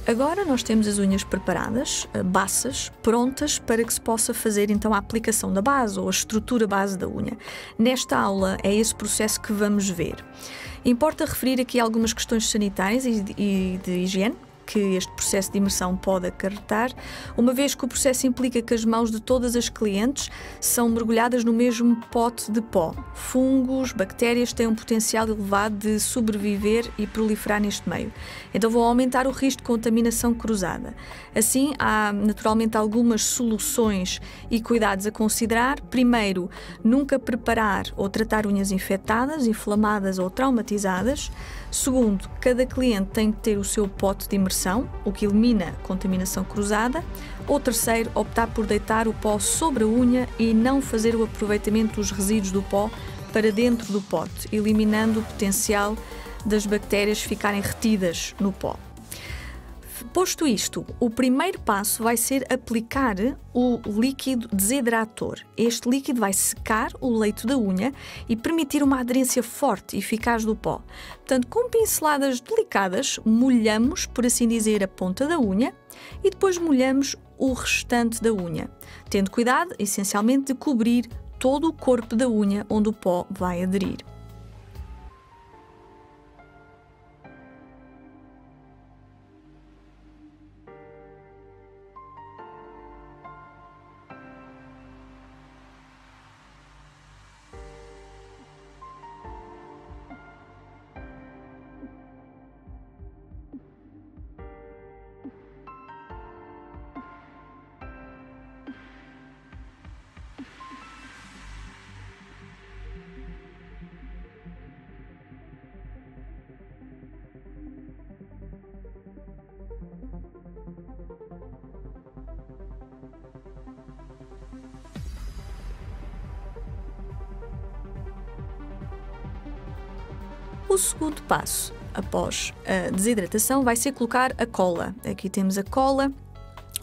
Agora nós temos as unhas preparadas, baças, prontas para que se possa fazer então a aplicação da base ou a estrutura base da unha. Nesta aula é esse processo que vamos ver. Importa referir aqui algumas questões sanitárias e de higiene que este processo de imersão pode acarretar, uma vez que o processo implica que as mãos de todas as clientes são mergulhadas no mesmo pote de pó. Fungos, bactérias têm um potencial elevado de sobreviver e proliferar neste meio. Então vão aumentar o risco de contaminação cruzada. Assim, há naturalmente algumas soluções e cuidados a considerar. Primeiro, nunca preparar ou tratar unhas infectadas, inflamadas ou traumatizadas. Segundo, cada cliente tem que ter o seu pote de imersão, o que elimina contaminação cruzada. Ou terceiro, optar por deitar o pó sobre a unha e não fazer o aproveitamento dos resíduos do pó para dentro do pote, eliminando o potencial das bactérias ficarem retidas no pó. Posto isto, o primeiro passo vai ser aplicar o líquido desidrator. Este líquido vai secar o leito da unha e permitir uma aderência forte e eficaz do pó. Portanto, com pinceladas delicadas, molhamos, por assim dizer, a ponta da unha e depois molhamos o restante da unha, tendo cuidado, essencialmente, de cobrir todo o corpo da unha onde o pó vai aderir. O segundo passo, após a desidratação, vai ser colocar a cola. Aqui temos a cola,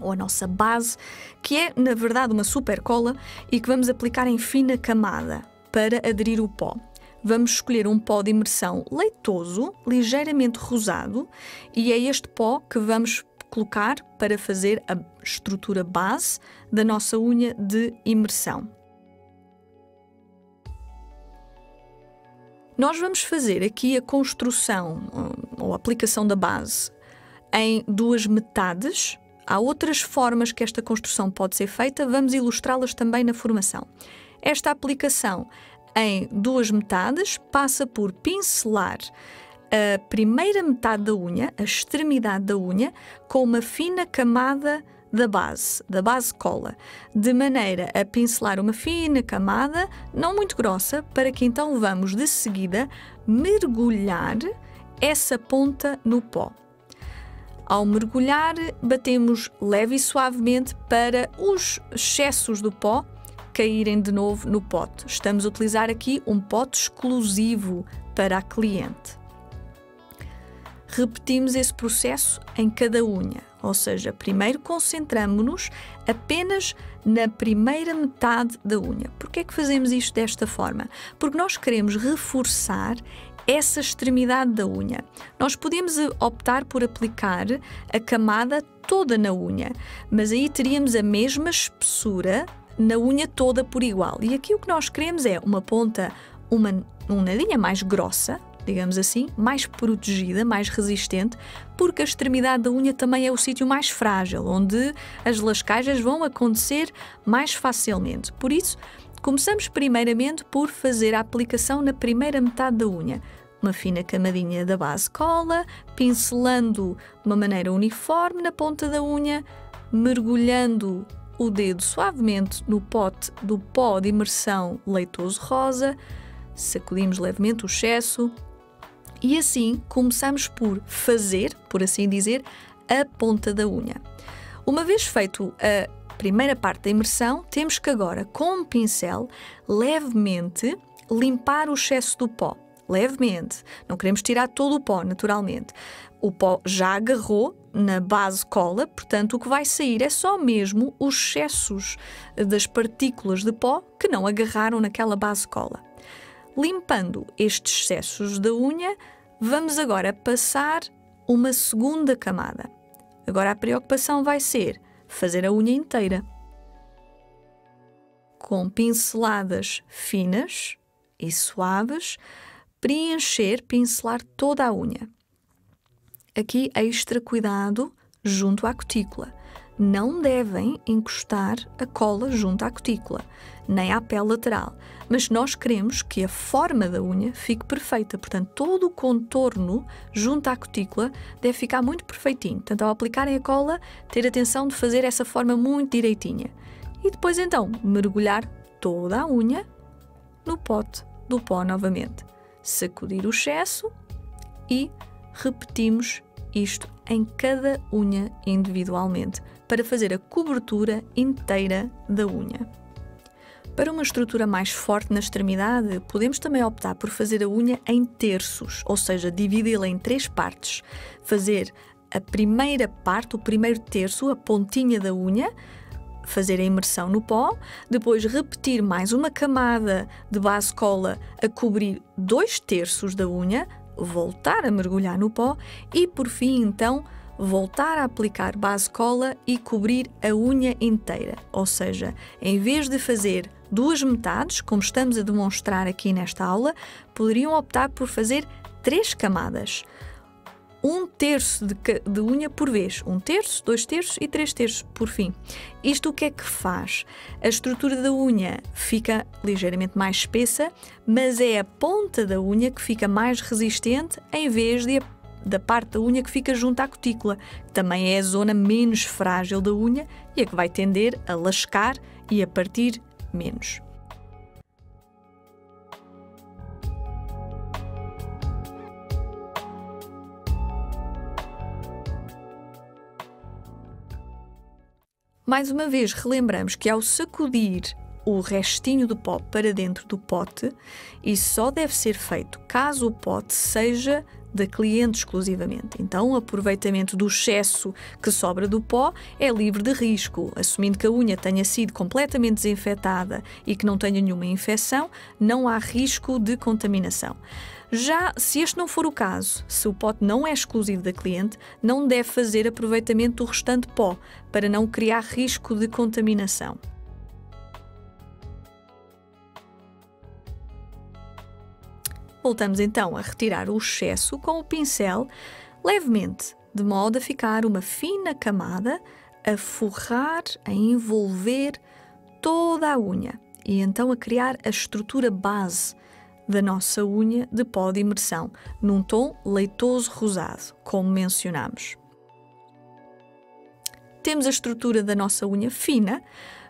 ou a nossa base, que é, na verdade, uma super cola e que vamos aplicar em fina camada para aderir o pó. Vamos escolher um pó de imersão leitoso, ligeiramente rosado, e é este pó que vamos colocar para fazer a estrutura base da nossa unha de imersão. Nós vamos fazer aqui a construção ou a aplicação da base em duas metades. Há outras formas que esta construção pode ser feita, vamos ilustrá-las também na formação. Esta aplicação em duas metades passa por pincelar a primeira metade da unha, a extremidade da unha, com uma fina camada da base cola, de maneira a pincelar uma fina camada, não muito grossa, para que então vamos de seguida mergulhar essa ponta no pó. Ao mergulhar, batemos leve e suavemente para os excessos do pó caírem de novo no pote. Estamos a utilizar aqui um pote exclusivo para a cliente. Repetimos esse processo em cada unha, ou seja, primeiro concentramo-nos apenas na primeira metade da unha. Por que é que fazemos isto desta forma? Porque nós queremos reforçar essa extremidade da unha. Nós podemos optar por aplicar a camada toda na unha, mas aí teríamos a mesma espessura na unha toda por igual. E aqui o que nós queremos é uma ponta, uma nadinha mais grossa, digamos assim, mais protegida, mais resistente, porque a extremidade da unha também é o sítio mais frágil, onde as lascagens vão acontecer mais facilmente. Por isso, começamos primeiramente por fazer a aplicação na primeira metade da unha. Uma fina camadinha da base cola, pincelando de uma maneira uniforme na ponta da unha, mergulhando o dedo suavemente no pote do pó de imersão leitoso rosa, sacudimos levemente o excesso e assim começamos por fazer, por assim dizer, a ponta da unha. Uma vez feito a primeira parte da imersão, temos que agora, com um pincel, levemente limpar o excesso do pó. Levemente. Não queremos tirar todo o pó, naturalmente. O pó já agarrou na base cola, portanto o que vai sair é só mesmo os excessos das partículas de pó que não agarraram naquela base cola. Limpando estes excessos da unha, vamos agora passar uma segunda camada. Agora a preocupação vai ser fazer a unha inteira. Com pinceladas finas e suaves, pincelar toda a unha. Aqui extra cuidado junto à cutícula. Não devem encostar a cola junto à cutícula, nem à pele lateral, mas nós queremos que a forma da unha fique perfeita, portanto todo o contorno junto à cutícula deve ficar muito perfeitinho. Portanto, ao aplicarem a cola, ter atenção de fazer essa forma muito direitinha. E depois então mergulhar toda a unha no pote do pó novamente. Sacudir o excesso e repetimos isto em cada unha individualmente, para fazer a cobertura inteira da unha. Para uma estrutura mais forte na extremidade, podemos também optar por fazer a unha em terços, ou seja, dividi-la em 3 partes. Fazer a primeira parte, o primeiro terço, a pontinha da unha, fazer a imersão no pó, depois repetir mais uma camada de base cola a cobrir 2 terços da unha, voltar a mergulhar no pó e, por fim, então, voltar a aplicar base cola e cobrir a unha inteira. Ou seja, em vez de fazer 2 metades, como estamos a demonstrar aqui nesta aula, poderiam optar por fazer 3 camadas. 1 terço de unha por vez. 1 terço, 2 terços e 3 terços por fim. Isto o que é que faz? A estrutura da unha fica ligeiramente mais espessa, mas é a ponta da unha que fica mais resistente em vez da parte da unha que fica junto à cutícula, que também é a zona menos frágil da unha e a que vai tender a lascar e a partir menos. Mais uma vez, relembramos que ao sacudir o restinho do pó para dentro do pote, isso só deve ser feito caso o pote seja da cliente exclusivamente. Então, o aproveitamento do excesso que sobra do pó é livre de risco. Assumindo que a unha tenha sido completamente desinfetada e que não tenha nenhuma infecção, não há risco de contaminação. Já se este não for o caso, se o pote não é exclusivo da cliente, não deve fazer aproveitamento do restante pó, para não criar risco de contaminação. Voltamos então a retirar o excesso com o pincel levemente, de modo a ficar uma fina camada a forrar, a envolver toda a unha e então a criar a estrutura base da nossa unha de pó de imersão, num tom leitoso rosado, como mencionamos. Temos a estrutura da nossa unha fina,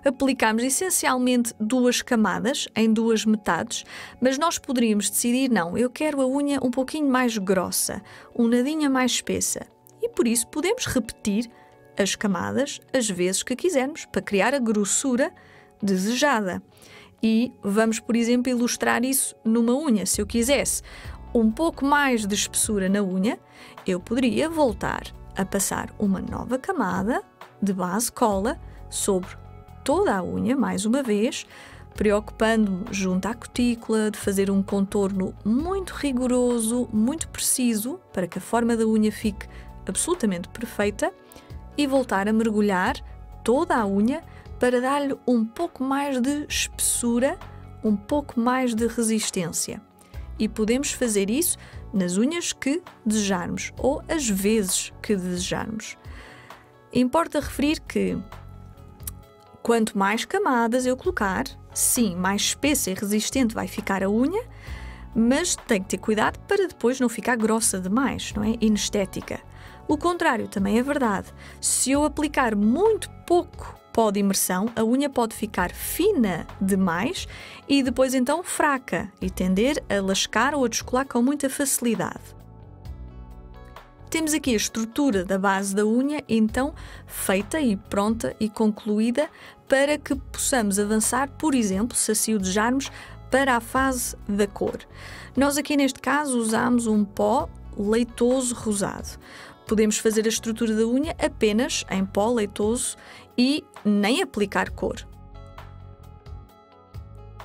aplicamos essencialmente 2 camadas em 2 metades, mas nós poderíamos decidir, não, eu quero a unha um pouquinho mais grossa, um nadinha mais espessa, e por isso podemos repetir as camadas as vezes que quisermos, para criar a grossura desejada. E vamos, por exemplo, ilustrar isso numa unha. Se eu quisesse um pouco mais de espessura na unha, eu poderia voltar a passar uma nova camada de base cola sobre toda a unha, mais uma vez, preocupando-me junto à cutícula de fazer um contorno muito rigoroso, muito preciso, para que a forma da unha fique absolutamente perfeita, e voltar a mergulhar toda a unha para dar-lhe um pouco mais de espessura, um pouco mais de resistência. E podemos fazer isso nas unhas que desejarmos ou às vezes que desejarmos. Importa referir que quanto mais camadas eu colocar, sim, mais espessa e resistente vai ficar a unha, mas tem que ter cuidado para depois não ficar grossa demais, não é? Inestética. O contrário também é verdade. Se eu aplicar muito pouco pó de imersão, a unha pode ficar fina demais e depois então fraca e tender a lascar ou a descolar com muita facilidade. Temos aqui a estrutura da base da unha, então, feita e pronta e concluída para que possamos avançar, por exemplo, se assim o desejarmos, para a fase da cor. Nós aqui neste caso usamos um pó leitoso rosado. Podemos fazer a estrutura da unha apenas em pó leitoso e nem aplicar cor.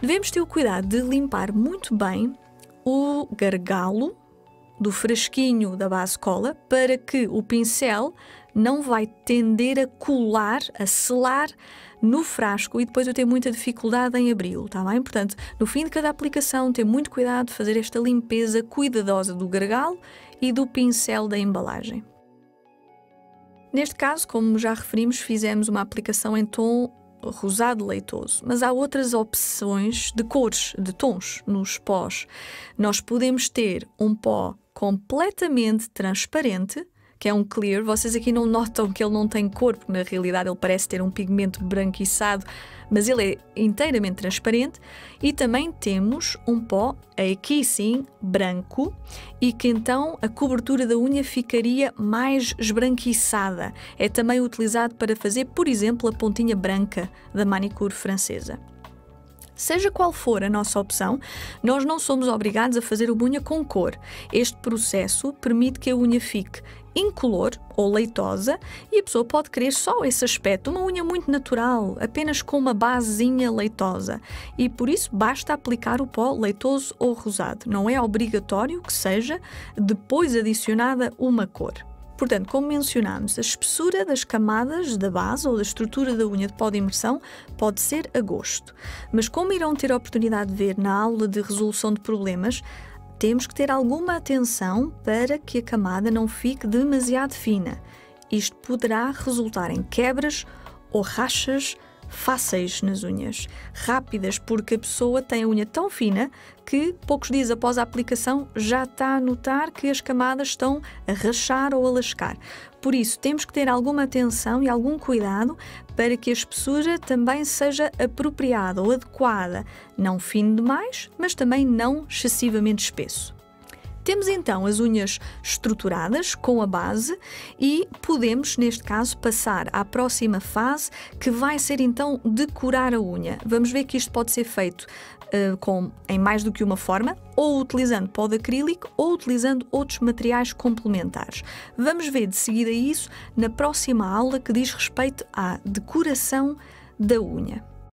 Devemos ter o cuidado de limpar muito bem o gargalo do frasquinho da base cola para que o pincel não vai tender a colar, a selar no frasco e depois eu tenho muita dificuldade em abri-lo, está bem? Portanto, no fim de cada aplicação, ter muito cuidado de fazer esta limpeza cuidadosa do gargalo e do pincel da embalagem. Neste caso, como já referimos, fizemos uma aplicação em tom rosado leitoso, mas há outras opções de cores, de tons nos pós. Nós podemos ter um pó completamente transparente, que é um clear. Vocês aqui não notam que ele não tem cor, porque na realidade ele parece ter um pigmento branquiçado, mas ele é inteiramente transparente. E também temos um pó, aqui sim, branco, e que então a cobertura da unha ficaria mais esbranquiçada. É também utilizado para fazer, por exemplo, a pontinha branca da manicure francesa. Seja qual for a nossa opção, nós não somos obrigados a fazer uma unha com cor. Este processo permite que a unha fique incolor ou leitosa e a pessoa pode querer só esse aspecto, uma unha muito natural, apenas com uma basezinha leitosa. E por isso basta aplicar o pó leitoso ou rosado. Não é obrigatório que seja depois adicionada uma cor. Portanto, como mencionámos, a espessura das camadas da base ou da estrutura da unha de pó de imersão pode ser a gosto. Mas como irão ter a oportunidade de ver na aula de resolução de problemas, temos que ter alguma atenção para que a camada não fique demasiado fina. Isto poderá resultar em quebras ou rachas fáceis nas unhas, rápidas, porque a pessoa tem a unha tão fina que poucos dias após a aplicação já está a notar que as camadas estão a rachar ou a lascar. Por isso, temos que ter alguma atenção e algum cuidado para que a espessura também seja apropriada ou adequada, não fino demais, mas também não excessivamente espesso. Temos então as unhas estruturadas com a base e podemos, neste caso, passar à próxima fase, que vai ser então decorar a unha. Vamos ver que isto pode ser feito em mais do que uma forma, ou utilizando pó de acrílico ou utilizando outros materiais complementares. Vamos ver de seguida isso na próxima aula que diz respeito à decoração da unha.